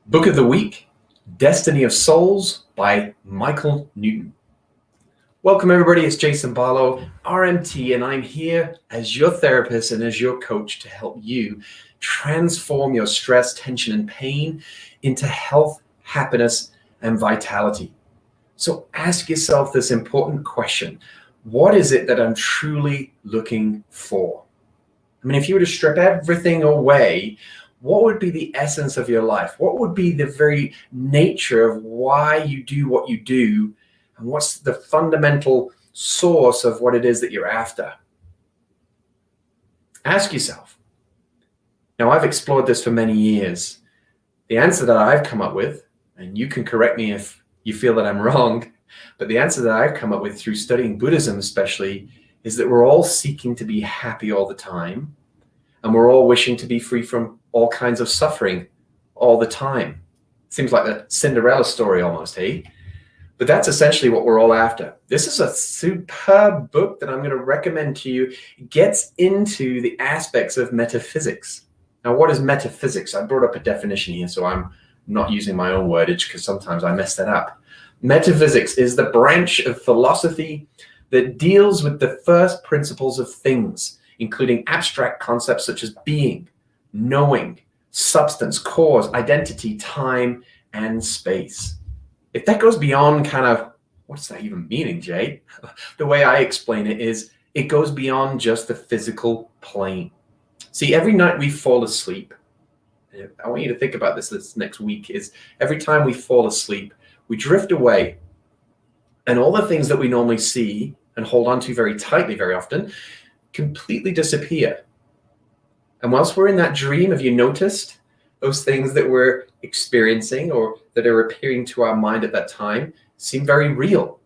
Book of the Week, Destiny of Souls by Michael Newton. Welcome everybody, it's Jason Barlow, RMT, and I'm here as your therapist and as your coach to help you transform your stress, tension, and pain into health, happiness, and vitality. So ask yourself this important question. What is it that I'm truly looking for? I mean, if you were to strip everything away, what would be the essence of your life? What would be the very nature of why you do what you do? And what's the fundamental source of what it is that you're after? Ask yourself. Now, I've explored this for many years. The answer that I've come up with, and you can correct me if you feel that I'm wrong, but the answer that I've come up with through studying Buddhism especially is that we're all seeking to be happy all the time, and we're all wishing to be free from all kinds of suffering all the time. Seems like the Cinderella story almost, hey? But that's essentially what we're all after. This is a superb book that I'm going to recommend to you. It gets into the aspects of metaphysics. Now, what is metaphysics? I brought up a definition here, so I'm not using my own wordage because sometimes I mess that up. Metaphysics is the branch of philosophy that deals with the first principles of things, including abstract concepts such as being, knowing, substance, cause, identity, time, and space. If that goes beyond kind of, what does that even mean, Jay? The way I explain it is, it goes beyond just the physical plane. See, every night we fall asleep, I want you to think about this next week, is every time we fall asleep, we drift away, and all the things that we normally see and hold on to very tightly very often completely disappear. And whilst we're in that dream, have you noticed those things that we're experiencing or that are appearing to our mind at that time seem very real?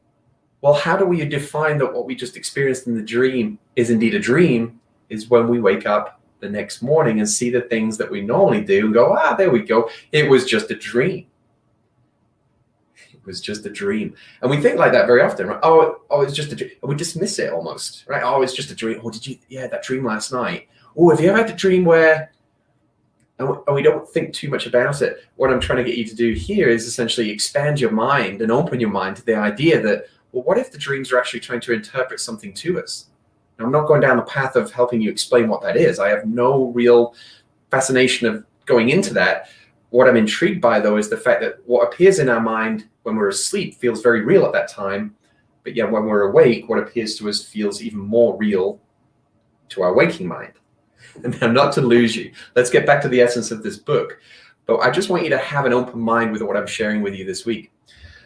Well, how do we define that what we just experienced in the dream is indeed a dream? Is when we wake up the next morning and see the things that we normally do and go, there we go. It was just a dream. It was just a dream. And we think like that very often, right? Oh, it's just a dream. We dismiss it almost, right? Oh, it's just a dream. Oh, that dream last night. Oh, have you ever had a dream where, and we don't think too much about it. What I'm trying to get you to do here is essentially expand your mind and open your mind to the idea that, well, what if the dreams are actually trying to interpret something to us? Now, I'm not going down the path of helping you explain what that is. I have no real fascination of going into that. What I'm intrigued by, though, is the fact that what appears in our mind when we're asleep feels very real at that time. But yet when we're awake, what appears to us feels even more real to our waking mind. And now, not to lose you, let's get back to the essence of this book. But I just want you to have an open mind with what I'm sharing with you this week.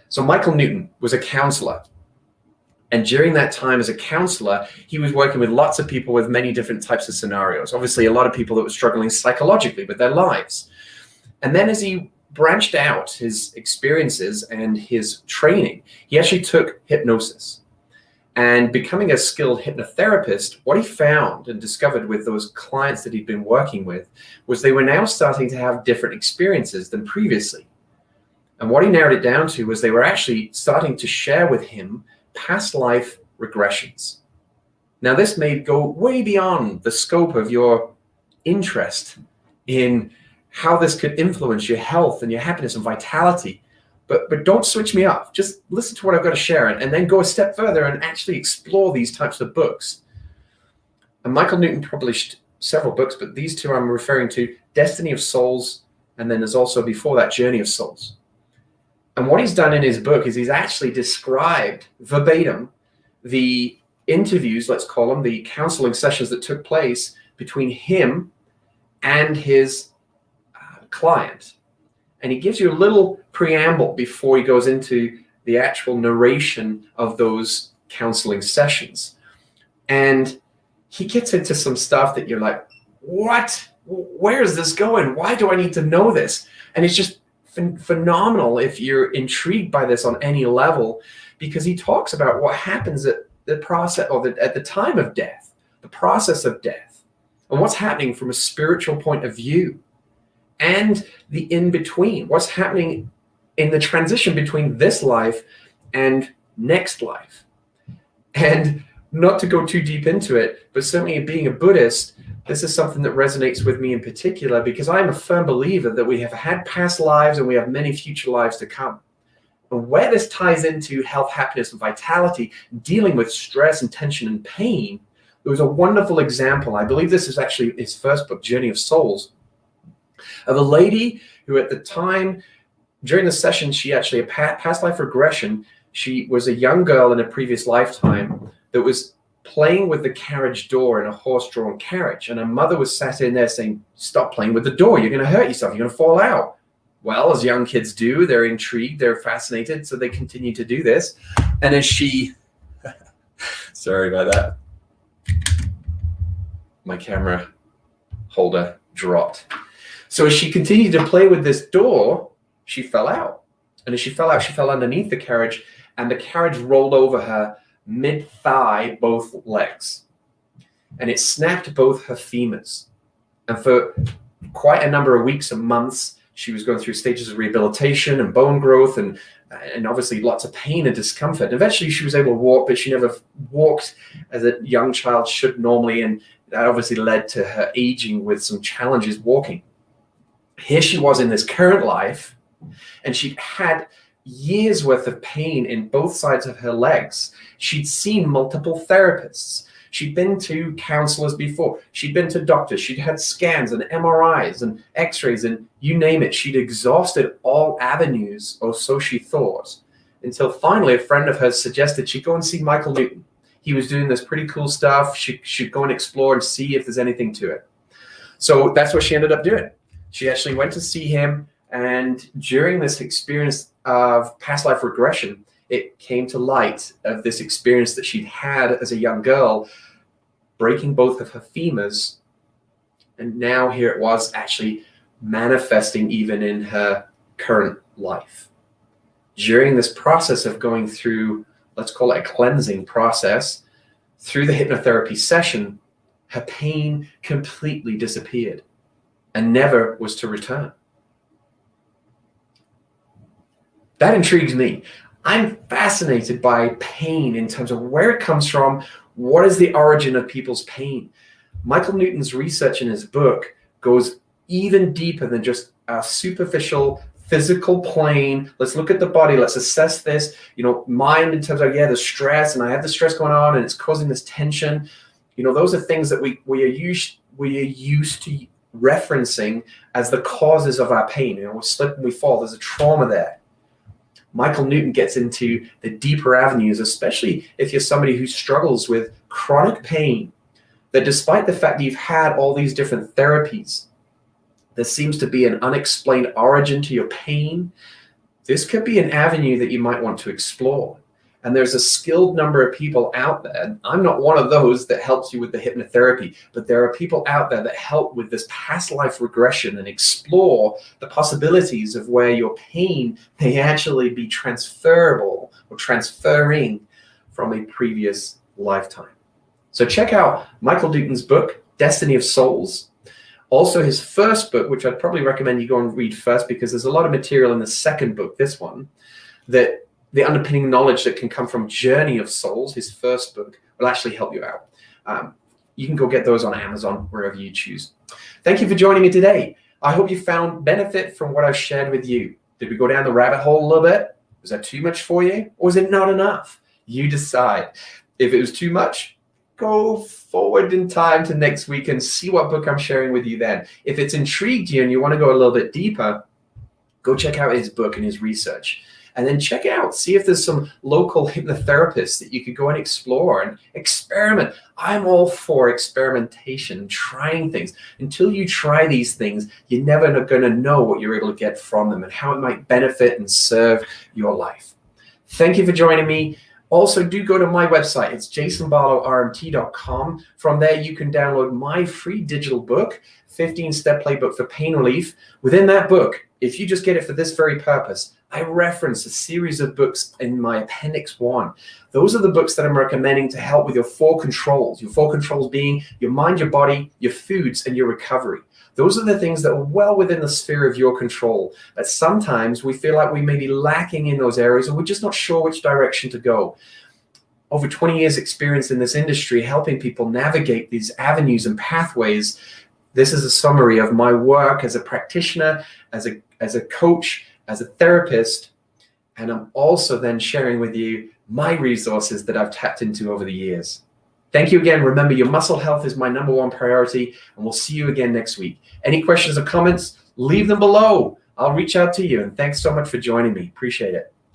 So Michael Newton was a counselor. And during that time as a counselor, he was working with lots of people with many different types of scenarios. Obviously, a lot of people that were struggling psychologically with their lives. And then as he branched out his experiences and his training, he actually took hypnosis. And becoming a skilled hypnotherapist, what he found and discovered with those clients that he'd been working with was they were now starting to have different experiences than previously. And what he narrowed it down to was they were actually starting to share with him past life regressions. Now, this may go way beyond the scope of your interest in how this could influence your health and your happiness and vitality. But don't switch me off. Just listen to what I've got to share and then go a step further and actually explore these types of books. And Michael Newton published several books, but these two I'm referring to, Destiny of Souls, and then there's also before that, Journey of Souls. And what he's done in his book is he's actually described verbatim the interviews, let's call them, the counseling sessions that took place between him and his client. And he gives you a little preamble before he goes into the actual narration of those counseling sessions. And he gets into some stuff that you're like, what? Where is this going? Why do I need to know this? And it's just phenomenal if you're intrigued by this on any level, because he talks about what happens at the process or at the time of death, the process of death, and what's happening from a spiritual point of view. And the in-between, what's happening in the transition between this life and next life. And not to go too deep into it, but certainly being a Buddhist, This is something that resonates with me in particular because I'm a firm believer that we have had past lives and we have many future lives to come. And where this ties into health, happiness, and vitality, dealing with stress and tension and pain, there was a wonderful example. I believe this is actually his first book, Journey of Souls, of a lady who at the time, during the session, she actually had past life regression. She was a young girl in a previous lifetime that was playing with the carriage door in a horse-drawn carriage. And her mother was sat in there saying, stop playing with the door. You're going to hurt yourself. You're going to fall out. Well, as young kids do, they're intrigued, they're fascinated, so they continue to do this. And as she, sorry about that, my camera holder dropped. So as she continued to play with this door, she fell out. And as she fell out, she fell underneath the carriage, and the carriage rolled over her mid-thigh, both legs. And it snapped both her femurs. And for quite a number of weeks and months, she was going through stages of rehabilitation and bone growth and obviously lots of pain and discomfort. And eventually she was able to walk, but she never walked as a young child should normally. And that obviously led to her aging with some challenges walking. Here she was in this current life, and she'd had years worth of pain in both sides of her legs. She'd seen multiple therapists. She'd been to counselors before. She'd been to doctors. She'd had scans and MRIs and x-rays and you name it. She'd exhausted all avenues, or so she thought, until finally a friend of hers suggested she go and see Michael Newton. He was doing this pretty cool stuff. She should go and explore and see if there's anything to it. So that's what she ended up doing. She actually went to see him, and during this experience of past life regression, it came to light of this experience that she'd had as a young girl, breaking both of her femurs. And now here it was actually manifesting even in her current life. During this process of going through, let's call it a cleansing process, through the hypnotherapy session, her pain completely disappeared and never was to return. That intrigues me. I'm fascinated by pain in terms of where it comes from. What is the origin of people's pain? Michael Newton's research in his book goes even deeper than just a superficial physical plane. Let's look at the body. Let's assess this, mind in terms of, the stress, and I have the stress going on and it's causing this tension. Those are things that we are used to referencing as the causes of our pain. We slip and we fall. There's a trauma there. Michael Newton gets into the deeper avenues, especially if you're somebody who struggles with chronic pain, that despite the fact that you've had all these different therapies, there seems to be an unexplained origin to your pain. This could be an avenue that you might want to explore. And there's a skilled number of people out there. I'm not one of those that helps you with the hypnotherapy, but there are people out there that help with this past life regression and explore the possibilities of where your pain may actually be transferable or transferring from a previous lifetime. So check out Michael Newton's book, Destiny of Souls. Also his first book, which I'd probably recommend you go and read first, because there's a lot of material in the second book, this one, that the underpinning knowledge that can come from Journey of Souls, his first book, will actually help you out. You can go get those on Amazon, wherever you choose. Thank you for joining me today. I hope you found benefit from what I've shared with you. Did we go down the rabbit hole a little bit? Was that too much for you? Or was it not enough? You decide. If it was too much, go forward in time to next week and see what book I'm sharing with you then. If it's intrigued you and you want to go a little bit deeper, go check out his book and his research. And then check out, see if there's some local hypnotherapists that you could go and explore and experiment. I'm all for experimentation, trying things. Until you try these things, you're never going to know what you're able to get from them and how it might benefit and serve your life. Thank you for joining me. Also, do go to my website. It's jasonbarlowrmt.com. From there, you can download my free digital book, 15-Step Playbook for Pain Relief. Within that book, if you just get it for this very purpose, I reference a series of books in my Appendix 1. Those are the books that I'm recommending to help with your 4 controls. Your 4 controls being your mind, your body, your foods, and your recovery. Those are the things that are well within the sphere of your control. But sometimes we feel like we may be lacking in those areas and we're just not sure which direction to go. over 20 years experience in this industry, helping people navigate these avenues and pathways. This is a summary of my work as a practitioner, as a coach, as a therapist. And I'm also then sharing with you my resources that I've tapped into over the years. Thank you again. Remember, your muscle health is my #1 priority, and we'll see you again next week. Any questions or comments, leave them below. I'll reach out to you. And thanks so much for joining me. Appreciate it.